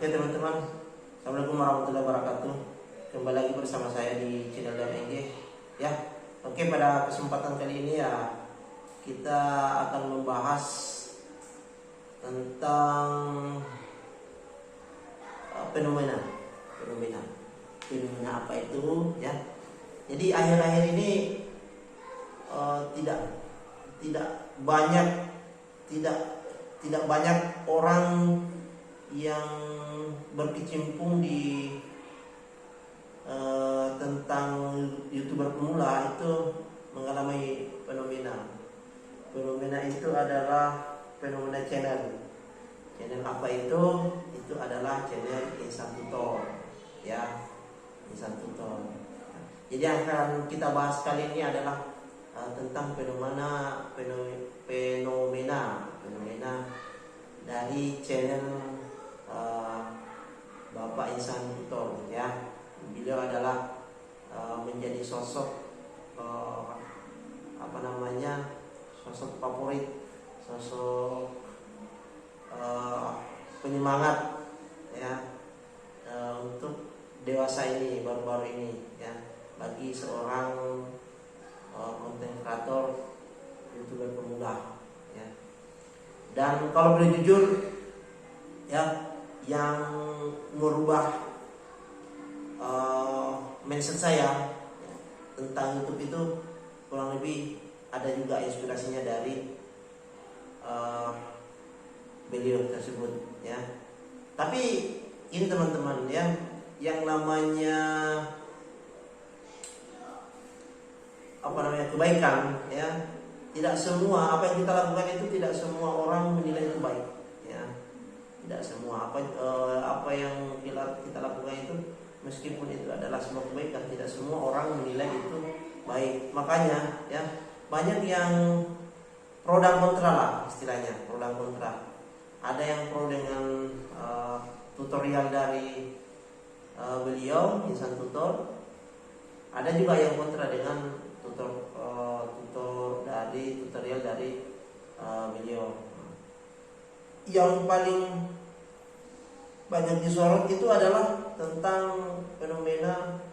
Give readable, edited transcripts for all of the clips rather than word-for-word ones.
Oke teman-teman, Assalamualaikum warahmatullahi wabarakatuh. Kembali lagi bersama saya di channel DMNG ya. Oke, pada kesempatan kali ini ya kita akan membahas tentang fenomena apa itu ya. Jadi akhir-akhir ini tidak banyak orang yang berkecimpung di tentang YouTuber pemula itu mengalami fenomena. Fenomena itu adalah fenomena channel apa itu? Itu adalah channel Insan Tutor ya, Insan Tutor. Jadi yang akan kita bahas kali ini adalah tentang fenomena dari channel Bapak Insan Tutor ya. Beliau adalah menjadi sosok sosok favorit, sosok penyemangat ya untuk dewasa ini, baru-baru ini ya, bagi seorang konten kreator YouTuber pemula ya. Dan kalau boleh jujur ya, yang merubah mindset saya tentang YouTube itu kurang lebih ada juga inspirasinya dari beliau tersebut ya. Tapi ini teman-teman ya, yang namanya kebaikan ya, tidak semua apa yang kita lakukan itu, tidak semua orang menilai itu baik ya. Tidak semua apa yang kita lakukan itu, meskipun itu adalah sebuah kebaikan, tidak semua orang menilai itu baik. Makanya ya, banyak yang pro dan kontra lah istilahnya, pro dan kontra. Ada yang pro dengan tutorial dari beliau Insan Tutor. Ada juga yang kontra dengan tutorial dari beliau. Yang paling banyak disorot itu adalah tentang fenomena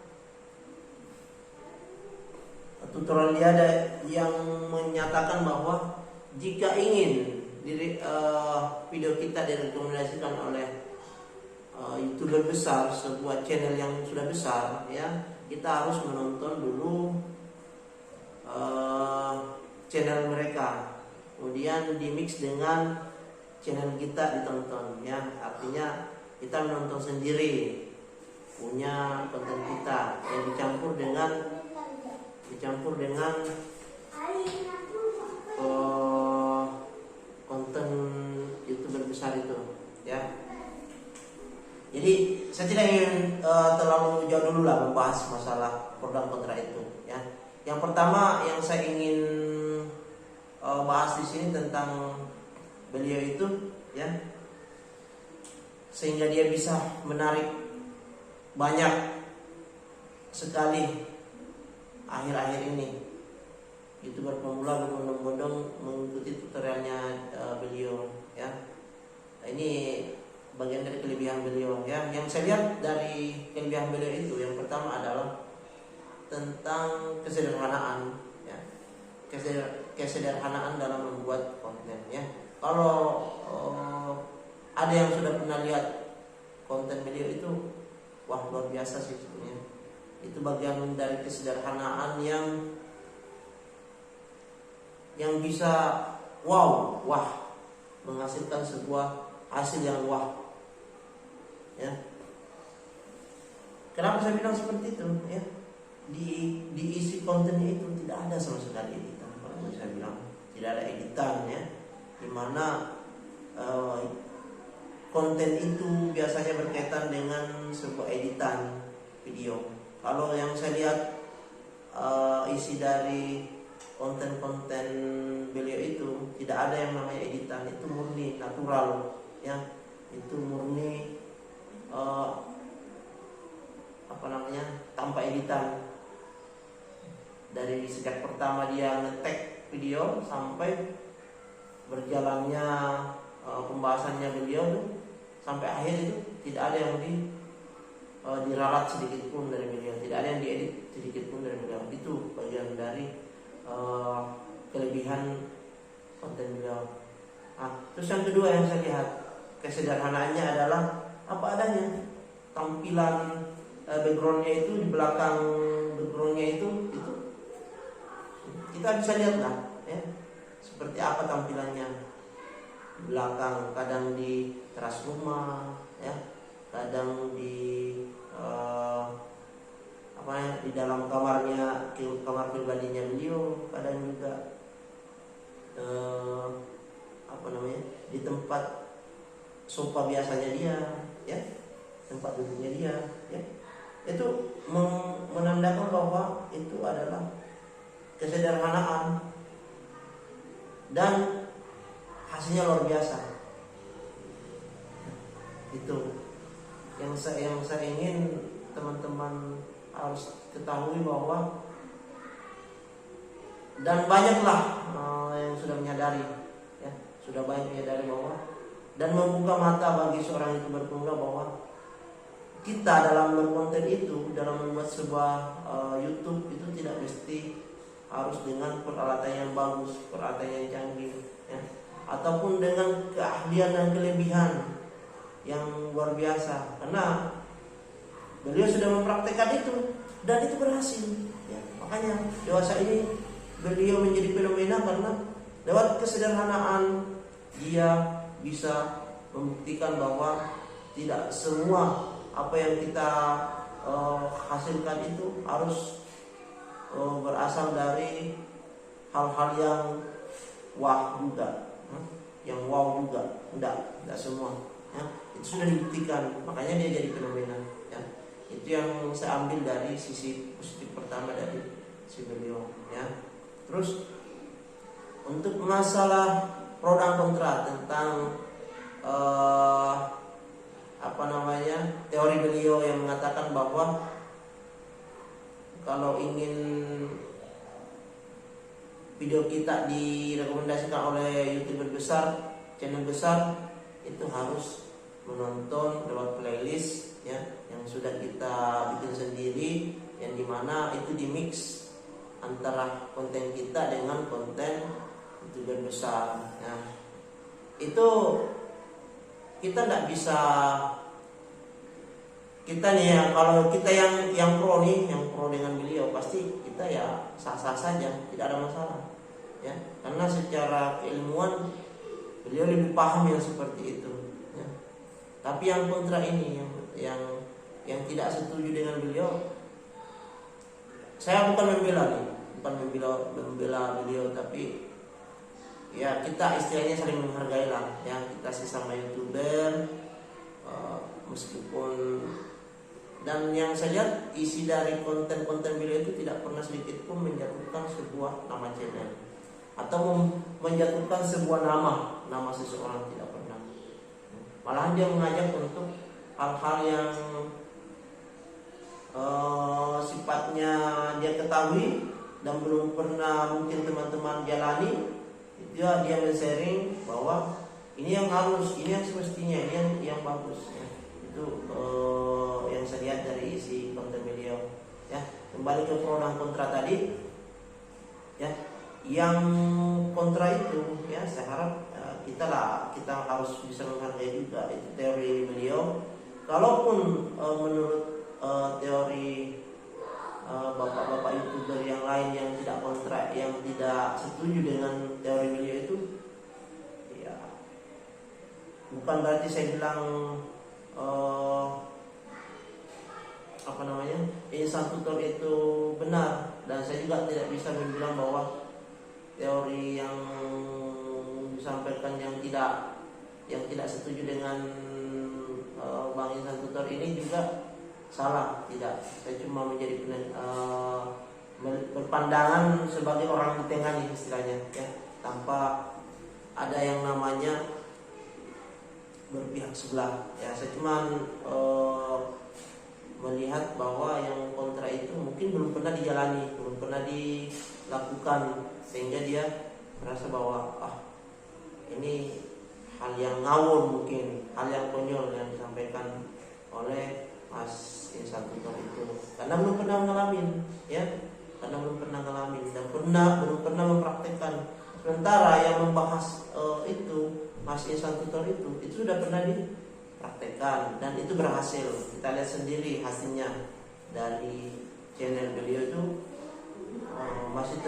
tutorial dia yang menyatakan bahwa jika ingin video kita direkomendasikan oleh YouTuber besar, sebuah channel yang sudah besar ya, kita harus menonton dulu channel mereka, kemudian dimix dengan channel kita ditonton ya. Artinya kita menonton sendiri, punya konten kita yang dicampur dengan konten YouTuber besar itu ya. Jadi saya tidak ingin terlalu jauh dulu lah membahas masalah pro dan kontra itu ya. Yang pertama yang saya ingin bahas di sini tentang beliau itu ya, sehingga dia bisa menarik banyak sekali akhir-akhir ini YouTuber pemula berbondong-bondong mengikuti tutorialnya beliau ya. Ini bagian dari kelebihan beliau ya. Yang saya lihat dari kelebihan beliau itu, yang pertama adalah tentang kesederhanaan ya. Kesederhanaan dalam membuat konten ya. Kalau ada yang sudah pernah lihat konten beliau itu, wah luar biasa sih sebenarnya. Itu bagian dari kesederhanaan yang bisa wah menghasilkan sebuah hasil yang wah ya. Kenapa saya bilang seperti itu ya? Di isi kontennya itu tidak ada sama sekali editan. Kalau saya bilang tidak ada editan ya, dimana konten itu biasanya berkaitan dengan sebuah editan video. Kalau yang saya lihat isi dari konten-konten beliau itu tidak ada yang namanya editan, itu murni natural ya. Itu murni tanpa editan. Dari sejak pertama dia nge-tag video sampai berjalannya pembahasannya beliau tuh, sampai akhir itu tidak ada yang diralat sedikit pun dari beliau, tidak ada yang diedit sedikit pun dari beliau. Itu bagian dari kelebihan konten beliau. Terus yang kedua yang saya lihat kesederhanaannya adalah apa adanya. Tampilan backgroundnya itu, di belakang backgroundnya itu kita bisa lihat lah ya, seperti apa tampilannya di belakang. Kadang di teras rumah ya, kadang di di dalam kamarnya, kamar pribadinya beliau, kadang juga di tempat sofa biasanya dia ya, tempat duduknya dia ya. Itu menandakan bahwa itu adalah kesederhanaan dan hasilnya luar biasa. Itu yang saya ingin teman-teman harus ketahui, bahwa dan banyaklah yang sudah menyadari ya, sudah banyak menyadari bahwa dan membuka mata bagi seorang YouTuber pemula bahwa kita dalam berkonten itu, dalam membuat sebuah YouTube itu tidak mesti harus dengan peralatan yang bagus, peralatan yang canggih ya, ataupun dengan keahlian dan kelebihan yang luar biasa, karena beliau sudah mempraktekkan itu dan itu berhasil ya. Makanya dewasa ini beliau menjadi fenomena karena lewat kesederhanaan dia bisa membuktikan bahwa tidak semua apa yang kita hasilkan itu harus berasal dari hal-hal yang wah juga, yang wow juga, tidak semua ya. Itu sudah dibuktikan, makanya dia jadi fenomena ya. Itu yang saya ambil dari sisi positif pertama dari si beliau ya. Terus untuk masalah pro dan kontra tentang teori beliau yang mengatakan bahwa kalau ingin video kita direkomendasikan oleh YouTuber besar, channel besar, itu harus menonton lewat playlist ya, yang sudah kita bikin sendiri, yang dimana itu dimix antara konten kita dengan konten YouTuber besar ya. Itu kita tidak bisa, kita nih ya, kalau kita yang pro nih, yang pro dengan beliau, pasti kita ya sah-sah saja, tidak ada masalah ya, karena secara keilmuan beliau lebih paham yang seperti itu ya. Tapi yang kontra ini, yang tidak setuju dengan beliau, saya bukan membela beliau, tapi ya kita istilahnya saling menghargai lah ya, kita sesama YouTuber meskipun. Dan yang saya lihat isi dari konten-konten beliau itu tidak pernah sedikit pun menjatuhkan sebuah nama channel atau menjatuhkan sebuah nama seseorang, tidak pernah. Malahan dia mengajak untuk hal-hal yang sifatnya dia ketahui dan belum pernah mungkin teman-teman jalani. Dia men-sharing bahwa ini yang harus, ini yang semestinya, ini yang bagus ya. Itu yang saya lihat dari isi konten beliau ya. Kembali ke pro dan kontra tadi ya, yang kontra itu ya, saya harap kita harus bisa menghargai juga itu teori beliau. Kalaupun menurut teori bapak-bapak YouTuber yang lain yang tidak kontra, yang tidak setuju dengan teori beliau itu ya, bukan berarti saya bilang insan tutor itu benar, dan saya juga tidak bisa bilang bahwa teori yang disampaikan yang tidak setuju dengan Bang Insan Tutor ini juga salah. Tidak, saya cuma menjadi berpandangan sebagai orang di tengah nih istilahnya ya, tanpa ada yang namanya berpihak sebelah ya. Saya cuma melihat bahwa yang kontra itu mungkin belum pernah dijalani, belum pernah dilakukan, sehingga dia merasa bahwa ini hal yang ngawur, mungkin hal yang konyol yang disampaikan oleh Mas Insan Tutor itu, karena belum pernah ngalamin, ya, karena belum pernah ngalamin dan belum pernah mempraktekkan. Sementara yang membahas itu Mas Insan Tutor itu sudah pernah dipraktekkan dan itu berhasil. Kita lihat sendiri hasilnya dari channel beliau itu masih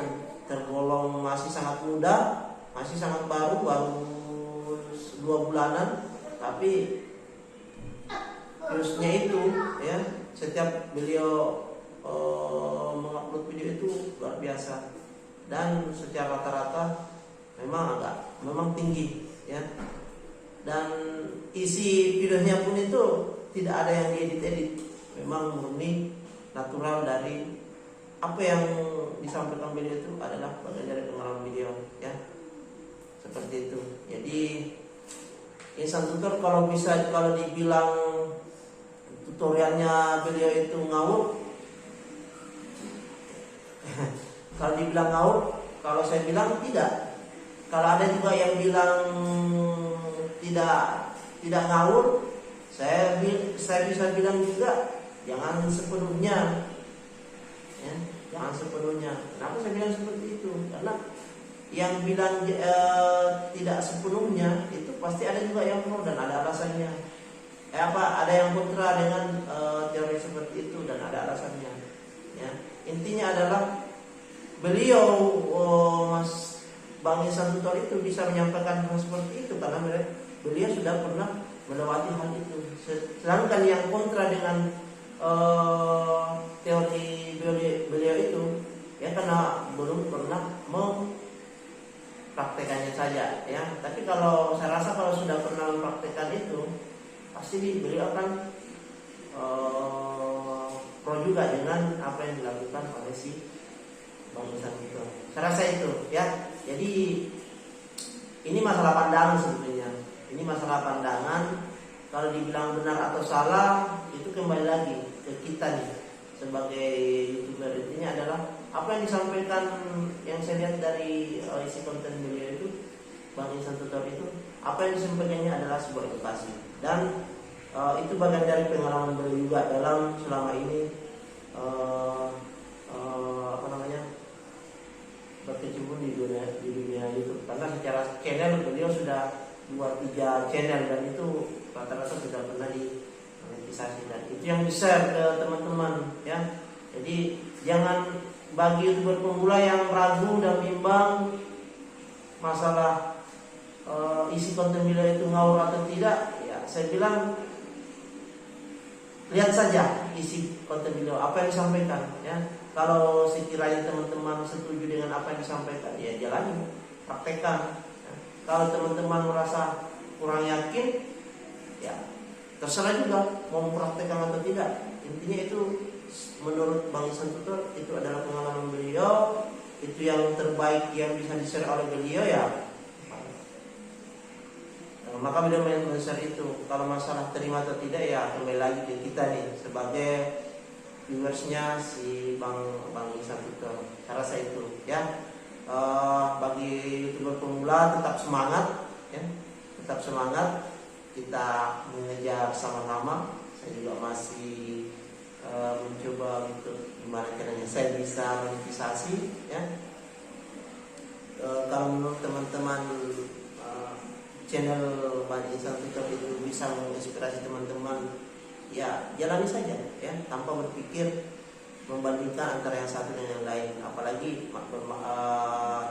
tergolong masih sangat muda, masih sangat baru 2 bulanan, tapi terusnya itu, ya, setiap beliau mengupload video itu luar biasa dan secara rata-rata memang tinggi, ya, dan isi videonya pun itu tidak ada yang diedit-edit, memang murni natural dari apa yang disampaikan beliau itu adalah bagian dari pengalaman beliau, ya, seperti itu. Jadi Insan Tutor kalau dibilang tutorialnya beliau itu ngawur, kalau dibilang ngawur, kalau saya bilang tidak. Kalau ada juga yang bilang tidak ngawur, saya bisa bilang juga jangan sepenuhnya, ya, jangan sepenuhnya. Kenapa saya bilang seperti itu? Karena yang bilang tidak sepenuhnya itu pasti ada juga yang pro dan ada alasannya. Ada yang kontra dengan teori seperti itu dan ada alasannya. Ya, intinya adalah beliau Mas Bang Insan Tutor itu bisa menyampaikan hal seperti itu karena beliau sudah pernah melewati hal itu. Sedangkan yang kontra dengan teori beliau itu, ya, karena belum pernah mempraktekannya saja, ya. Tapi kalau saya rasa kalau sudah pernah mempraktekkan itu, pasti beliau akan pro juga dengan apa yang dilakukan oleh si Bang Insan Tutor. Saya rasa itu, ya. Jadi ini masalah pandangan sebetulnya. Ini masalah pandangan. Kalau dibilang benar atau salah itu kembali lagi ke kita nih sebagai YouTuber. Intinya adalah apa yang disampaikan, yang saya lihat dari isi konten beliau itu, Bang Insan Tutor itu, apa yang disampaikannya adalah sebuah edukasi dan itu bagian dari pengalaman beliau juga dalam selama ini berkecimpung di dunia YouTube. Karena secara channel beliau sudah 2-3 channel dan itu rata-rata sudah pernah dimonetisasi dan itu yang di-share ke teman-teman, ya. Jadi jangan, bagi YouTuber pemula yang ragu dan bimbang masalah isi konten beliau itu ngawur atau tidak, ya, saya bilang lihat saja isi konten beliau, apa yang disampaikan, ya. Kalau sekiranya teman-teman setuju dengan apa yang disampaikan, ya jalani, praktekkan. Ya. Kalau teman-teman merasa kurang yakin, ya terserah juga mau mempraktekkan atau tidak. Intinya itu menurut Bang Insan Tutor itu adalah pengalaman beliau, itu yang terbaik yang bisa di-share oleh beliau, ya. Maka beliau men-share itu. Kalau masalah terima atau tidak, ya kembali lagi ke kita nih sebagai viewersnya si Bang Insan Tutor. Saya rasa itu, ya. Bagi YouTuber pemula tetap semangat, ya. Tetap semangat. Kita mengejar sama-sama. Saya juga masih mencoba untuk gimana caranya saya bisa monetisasi, ya. Kalau menurut teman-teman channel Bang Insan Tutor itu bisa menginspirasi teman-teman, ya jalani saja, ya, tanpa berpikir membandingkan antara yang satu dengan yang lain, apalagi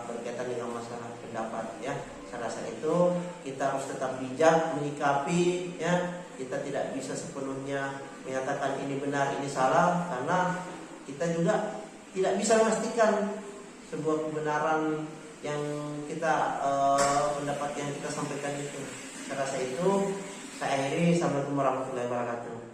berkaitan dengan masalah pendapat, ya. Saya rasa itu kita harus tetap bijak menyikapi, ya. Kita tidak bisa sepenuhnya menyatakan ini benar, ini salah, karena kita juga tidak bisa memastikan sebuah kebenaran yang kita pendapat yang kita sampaikan itu. Saya rasa itu. Saya akhiri. Assalamualaikum warahmatullahi wabarakatuh.